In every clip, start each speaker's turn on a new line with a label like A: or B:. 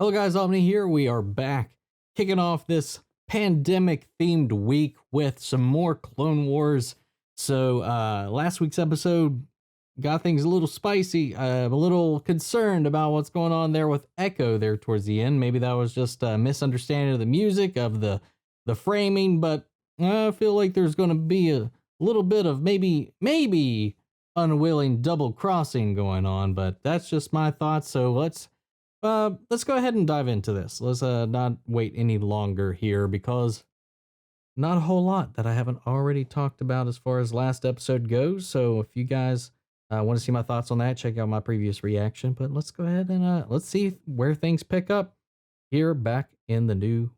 A: Hello guys, Omni here. We are back, kicking off this pandemic-themed week with some more Clone Wars. So, last week's episode got things a little spicy. I'm a little concerned about what's going on there with Echo there towards the end. Maybe that was just a misunderstanding of the music, of the framing, but I feel like there's going to be a little bit of maybe unwilling double crossing going on, but that's just my thoughts. So let's go ahead and dive into this. Let's not wait any longer here because not a whole lot that I haven't already talked about as far as last episode goes. So if you guys want to see my thoughts on that, check out my previous reaction. But let's go ahead and let's see where things pick up here back in the new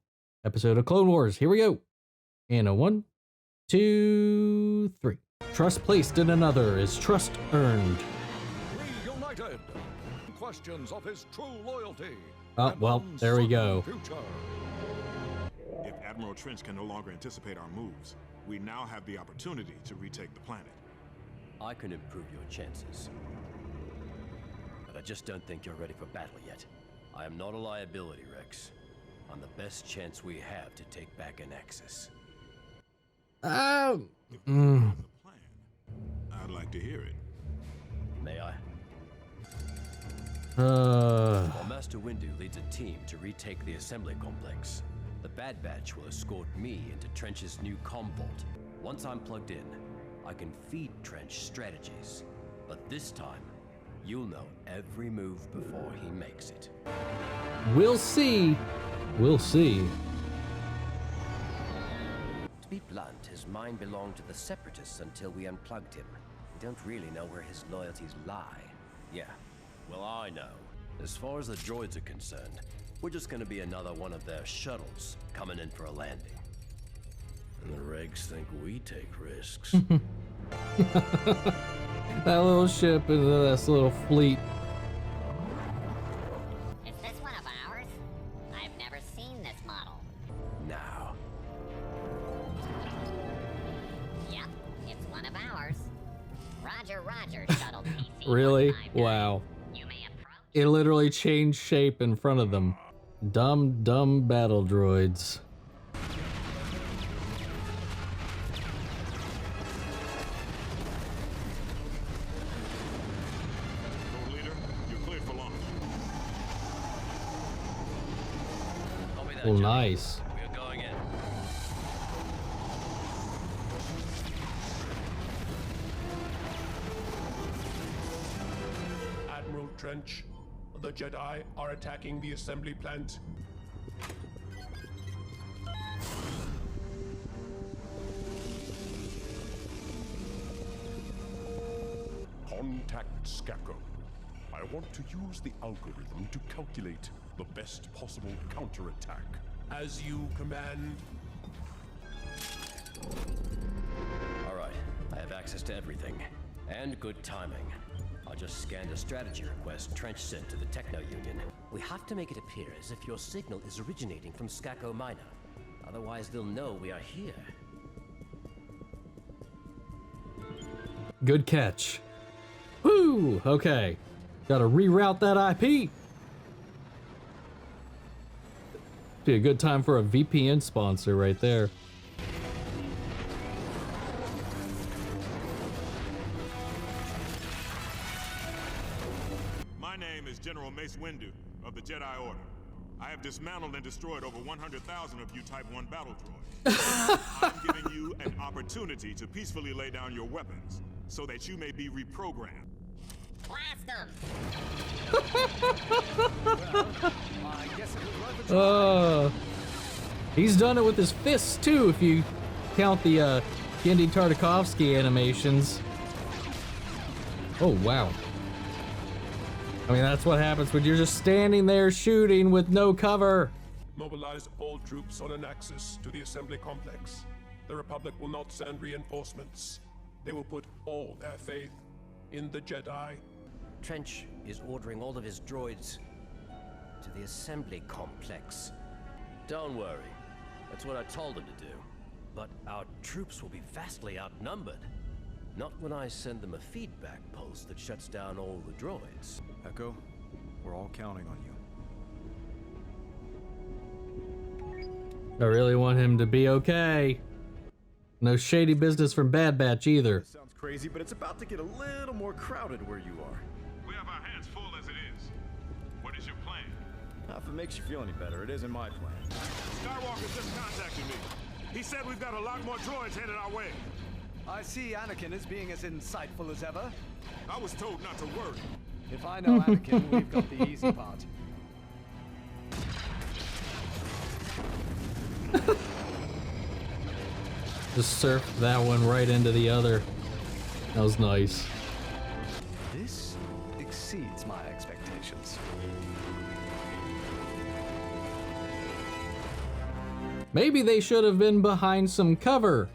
A: episode of Clone Wars. Here we go. In a 1, 2, 3. Trust placed in another is trust earned.
B: Reunited. Questions of his true loyalty.
A: Oh, well, there we go.
C: If Admiral Trench can no longer anticipate our moves, we now have the opportunity to retake the planet.
D: I can improve your chances. But I just don't think you're ready for battle yet. I am not a liability, Rex. I'm the best chance we have to take back an Axis.
C: If the plan, I'd like to hear it.
D: May I? While Master Windu leads a team to retake the assembly complex, the Bad Batch will escort me into Trench's new comm vault. Once I'm plugged in, I can feed Trench strategies. But this time, you'll know every move before he makes it.
A: We'll see. We'll see.
D: To be blunt, his mind belonged to the Separatists until we unplugged him. We don't really know where his loyalties lie. Yeah, well, I know. As far as the droids are concerned, we're just gonna be another one of their shuttles coming in for a landing. And the regs think we take risks.
A: That little ship and this little fleet.
E: Is this one of ours? I've never seen this model.
D: Now,
E: Yep, it's one of ours. Roger, Roger, shuttle PC.
A: Really?
E: 159.
A: Wow.
E: You may approach.
A: It literally changed shape in front of them. Dumb battle droids.
C: Lord Leader, you're cleared for launch.
D: copy that,
A: Well,
D: Johnny.
A: nice.
D: We're going in.
F: Admiral Trench, the Jedi are attacking the assembly plant.
G: Contact Skako. I want to use the algorithm to calculate the best possible counterattack.
F: As you command.
D: All right, I have access to everything. And good timing. I just scanned a strategy request Trench sent to the Techno Union. We have to make it appear as if your signal is originating from Skako Minor. Otherwise, they'll know we are here.
A: Good catch. Woo! Okay. Gotta reroute that IP. Be a good time for a VPN sponsor right there.
C: My name is General Mace Windu of the Jedi Order. I have dismantled and destroyed over 100,000 of you Type 1 battle droids. I'm giving you an opportunity to peacefully lay down your weapons so that you may be reprogrammed.
E: Blast them!
A: He's done it with his fists too, if you count the Gendy Tartakovsky animations. Oh wow. I mean, that's what happens when you're just standing there shooting with no cover.
F: Mobilize all troops on an axis to the assembly complex. The Republic will not send reinforcements. They will put all their faith in the Jedi.
D: Trench is ordering all of his droids to the assembly complex. Don't worry, that's what I told him to do. But our troops will be vastly outnumbered. Not when I send them a feedback pulse that shuts down all the droids.
H: Echo, we're all counting on you.
A: I really want him to be okay. No shady business from Bad Batch either.
H: Sounds crazy, but it's about to get a little more crowded where you are.
C: We have our hands full as it is. What is your plan?
H: If it makes you feel any better, it isn't my plan.
C: Skywalker just contacted me. He said we've got a lot more droids headed our way.
I: I see Anakin as being as insightful as ever.
C: I was told not to worry.
I: If I know Anakin, we've got the easy part.
A: Just surfed that one right into the other. That was nice.
I: This exceeds my expectations.
A: Maybe they should have been behind some cover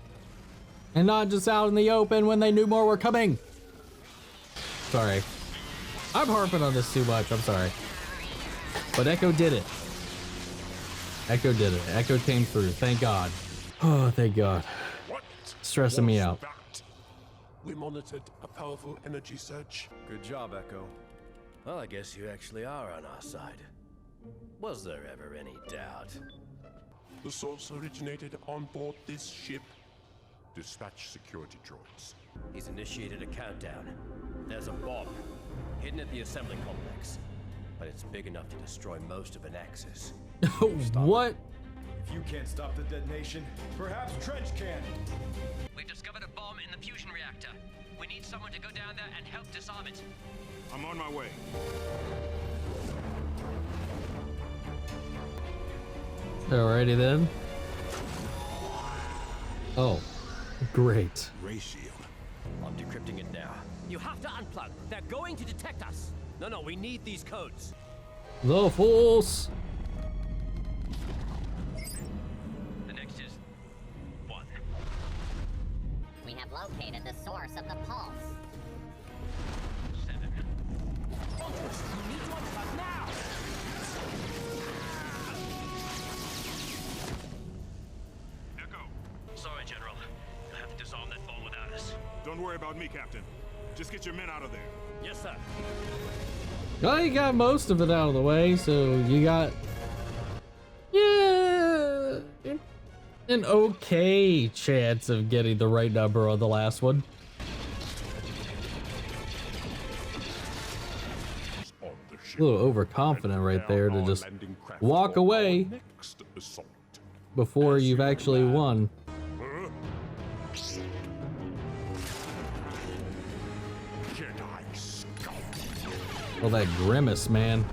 A: and not just out in the open when they knew more were coming. Sorry. I'm harping on this too much. I'm sorry. But Echo did it. Echo did it. Echo came through. Thank God. Oh, thank God.
F: What
A: Stressing me
F: was
A: out.
F: that? We monitored a powerful energy surge.
H: Good job, Echo.
D: Well, I guess you actually are on our side. Was there ever any doubt?
F: The source originated on board this ship.
G: Dispatch security droids.
D: He's initiated a countdown. There's a bomb hidden at the assembly complex, but it's big enough to destroy most of an axis.
A: What?
H: If you can't stop the detonation, perhaps Trench can.
J: We've discovered a bomb in the fusion reactor. We need someone to go down there and help disarm it.
C: I'm on my way.
A: Alrighty then. Oh, great.
C: Ray shield.
D: I'm decrypting it now.
J: You have to unplug. They're going to detect us.
D: No, we need these codes.
A: The Force.
J: The next is 1.
E: We have located the source of the pulse.
J: 7.
D: You need to unplug now.
C: Echo.
J: Sorry, General. You'll have to disarm that bomb without us.
C: Don't worry about me, Captain. Just get your men out of there.
D: Yes, sir.
A: Well, you got most of it out of the way, so you got, yeah, an okay chance of getting the right number on the last one.
G: On the ship.
A: A little overconfident right there to
G: Our
A: just
G: landing craft
A: walk
G: for
A: away
G: our next assault.
A: before you've actually won.
G: Huh? Jedi scum.
A: Oh, that grimace, man.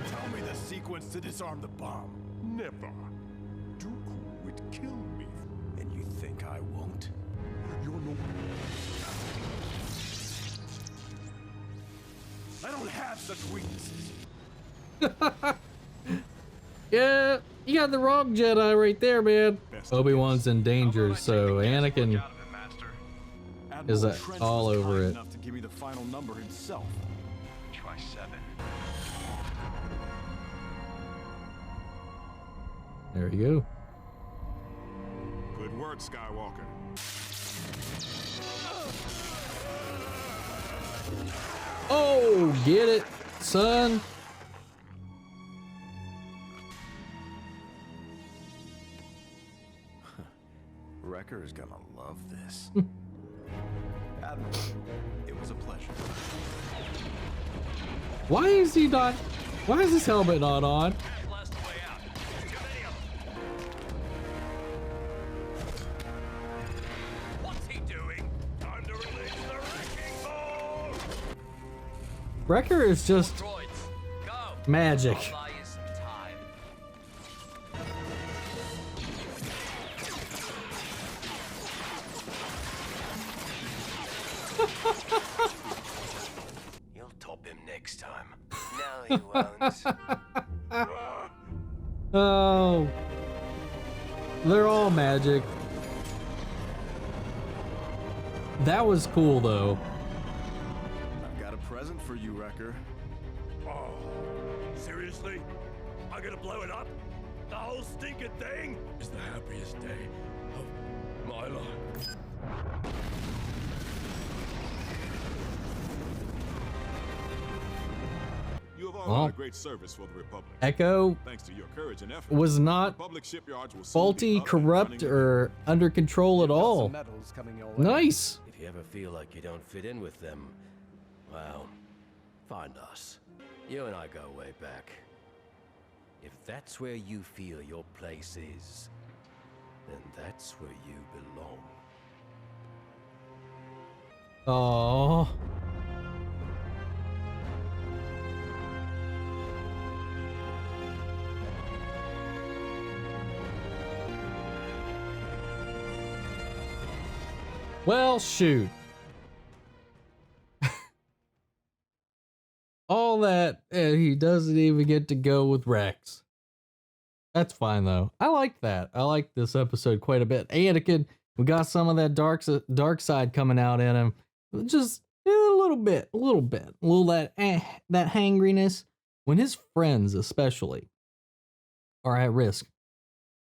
H: Tell me the sequence to disarm the bomb.
G: Never. Dooku would kill me.
H: And you think I won't?
G: You're no.
H: I don't have such weaknesses.
A: Yeah, you got the wrong Jedi right there, man. Obi-Wan's in danger, so Anakin is
H: Admiral Trench
A: all
H: was
A: over
H: kind
A: it.
H: enough to give me the final number himself.
I: Try 7.
A: There you go.
C: Good work, Skywalker.
A: Oh, get it, son.
H: Wrecker is gonna love this. Admiral, it was a pleasure.
A: Why is he not? Why is his helmet not on?
J: Blast the way out. There's too many of them. What's he doing? Time to release the wrecking ball!
A: Wrecker is just
J: Droids, go!
A: magic.
J: I'll buy you some time.
D: You'll top him next time. No, he won't.
A: Oh, they're all magic. That was cool though.
H: I've got a present for you, Wrecker.
F: Oh, seriously? I gotta blow it up? The whole stinking thing? Is the happiest day of my life.
C: are
A: Well,
C: a great service for the Republic.
A: Echo
C: Thanks to your courage and effort,
A: was not
C: Republic shipyards will soon be
A: faulty,
C: up and
A: corrupt,
C: running
A: or under control at
I: You've got
A: all.
I: some medals coming your way.
A: Nice.
D: If you ever feel like you don't fit in with them, well, find us. You and I go way back. If that's where you feel your place is, then that's where you belong.
A: Oh. Well, shoot. All that, and he doesn't even get to go with Rex. That's fine though. I like that. I like this episode quite a bit. Anakin, we got some of that dark side coming out in him. Just a little bit, a little that hangriness. When his friends, especially, are at risk,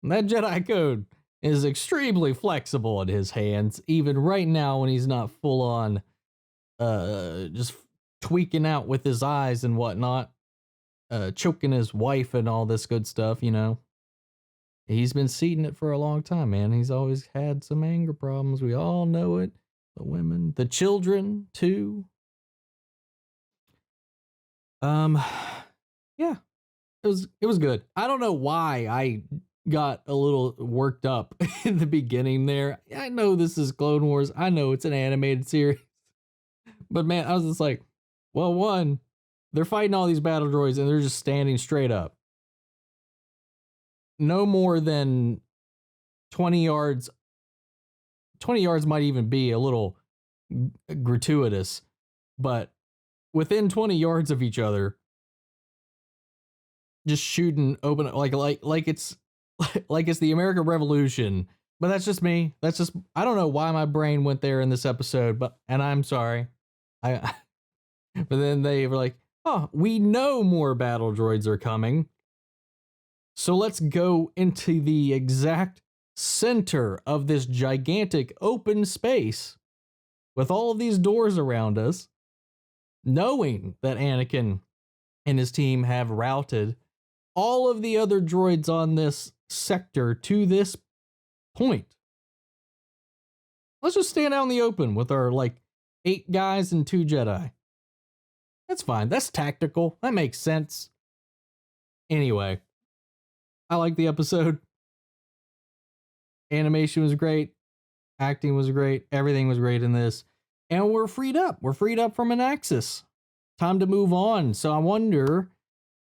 A: that Jedi code is extremely flexible in his hands. Even right now, when he's not full on, just tweaking out with his eyes and whatnot, choking his wife and all this good stuff, you know. He's been seeding it for a long time, man. He's always had some anger problems. We all know it. The women, the children, too. Yeah, it was good. I don't know why I got a little worked up in the beginning there. I know this is Clone Wars. I know it's an animated series. But man, I was just like, well, one, they're fighting all these battle droids and they're just standing straight up. No more than 20 yards. 20 yards might even be a little gratuitous, but within 20 yards of each other, just shooting open like it's like it's the American Revolution. But that's just me. That's just, I don't know why my brain went there in this episode, and I'm sorry. But then they were like, oh, we know more battle droids are coming. So let's go into the exact center of this gigantic open space with all of these doors around us, knowing that Anakin and his team have routed all of the other droids on this sector to this point. Let's just stand out in the open with our 8 guys and 2 Jedi. That's fine. That's tactical. That makes sense. Anyway, I like the episode. Animation was great. Acting was great. Everything was great in this. And we're freed up. We're freed up from an axis. Time to move on. So I wonder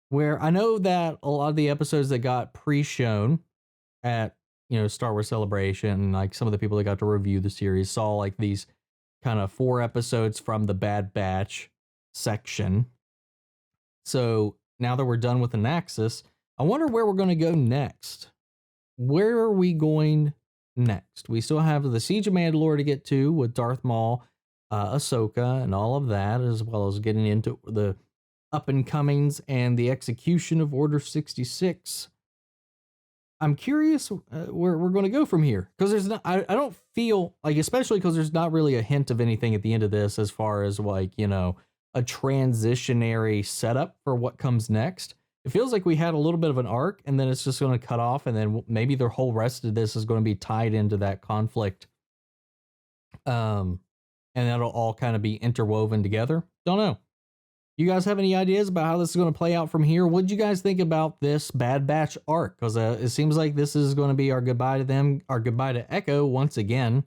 A: where, I know that a lot of the episodes that got pre-shown at, Star Wars Celebration, like some of the people that got to review the series saw these kind of 4 episodes from the Bad Batch section. So now that we're done with an axis, I wonder where we're going to go next. Where are we going next? We still have the Siege of Mandalore to get to with Darth Maul, Ahsoka, and all of that, as well as getting into the up and comings and the execution of Order 66. I'm curious where we're going to go from here, because there's not, I don't feel like, especially because there's not really a hint of anything at the end of this as far as a transitionary setup for what comes next. It feels like we had a little bit of an arc and then it's just going to cut off, and then maybe the whole rest of this is going to be tied into that conflict. And that'll all kind of be interwoven together. Don't know. You guys have any ideas about how this is going to play out from here? What did you guys think about this Bad Batch arc? Because it seems like this is going to be our goodbye to them, our goodbye to Echo once again.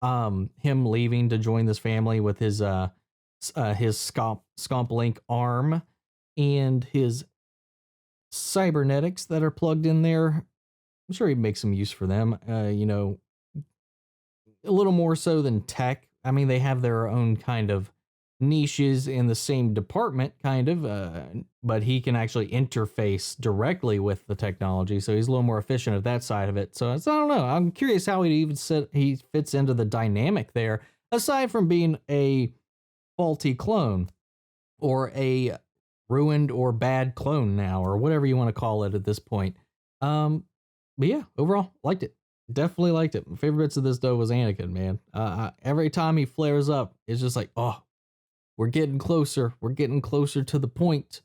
A: Him leaving to join this family with his Scomp Link arm and his cybernetics that are plugged in there. I'm sure he makes some use for them. A little more so than tech. I mean, they have their own kind of niches in the same department, kind of, but he can actually interface directly with the technology, so he's a little more efficient at that side of it. So I don't know. I'm curious how he fits into the dynamic there, aside from being a faulty clone or a ruined or bad clone now, or whatever you want to call it at this point. But yeah, overall, liked it. Definitely liked it. My favorite bits of this, though, was Anakin, man. Every time he flares up, it's just like, oh, we're getting closer. We're getting closer to the point.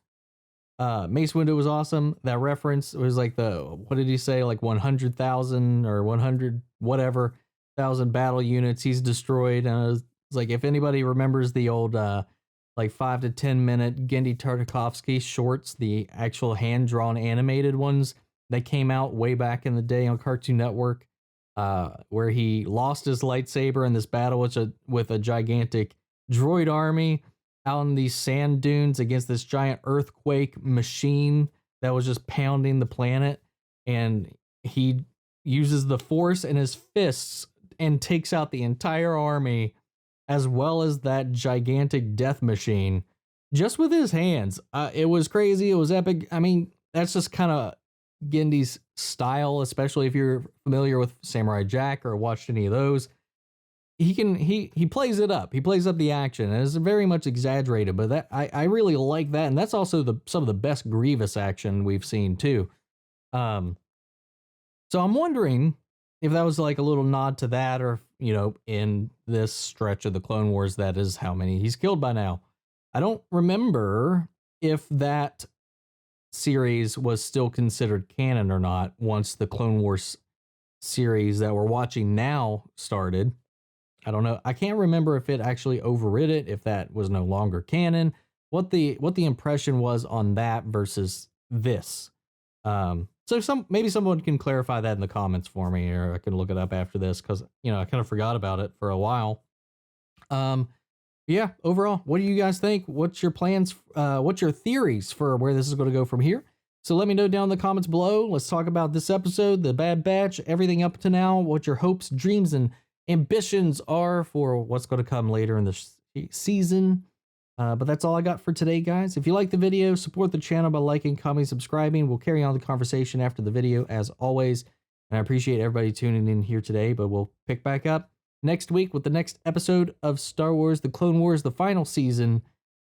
A: Mace Windu was awesome. That reference was like what did he say? Like 100,000 or 100 whatever thousand battle units he's destroyed. And it's like, if anybody remembers the old like 5 to 10 minute Gendy Tartakovsky shorts, the actual hand drawn animated ones that came out way back in the day on Cartoon Network, where he lost his lightsaber in this battle with a gigantic droid army out in these sand dunes against this giant earthquake machine that was just pounding the planet, and he uses the force in his fists and takes out the entire army as well as that gigantic death machine just with his hands. It was crazy. It was epic. I mean, that's just kind of Gendy's style, especially if you're familiar with Samurai Jack or watched any of those. He plays it up. He plays up the action, and it's very much exaggerated, but that I really like that, and that's also some of the best Grievous action we've seen too. So I'm wondering if that was like a little nod to that, or in this stretch of the Clone Wars, that is how many he's killed by now. I don't remember if that series was still considered canon or not once the Clone Wars series that we're watching now started. I don't know. I can't remember if it actually overrid it, if that was no longer canon, what the impression was on that versus this. So maybe someone can clarify that in the comments for me, or I can look it up after this, because I kind of forgot about it for a while. Yeah, overall, what do you guys think? What's your plans? What's your theories for where this is going to go from here? So let me know down in the comments below. Let's talk about this episode, the Bad Batch, everything up to now, what your hopes, dreams, and ambitions are for what's going to come later in the season. But that's all I got for today, guys. If you like the video, support the channel by liking, commenting, subscribing. We'll carry on the conversation after the video, as always. And I appreciate everybody tuning in here today, but we'll pick back up next week with the next episode of Star Wars, The Clone Wars, the final season.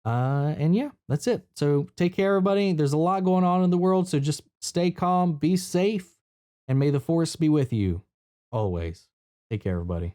A: And yeah, that's it. So take care, everybody. There's a lot going on in the world, so just stay calm, be safe, and may the Force be with you always. Take care, everybody.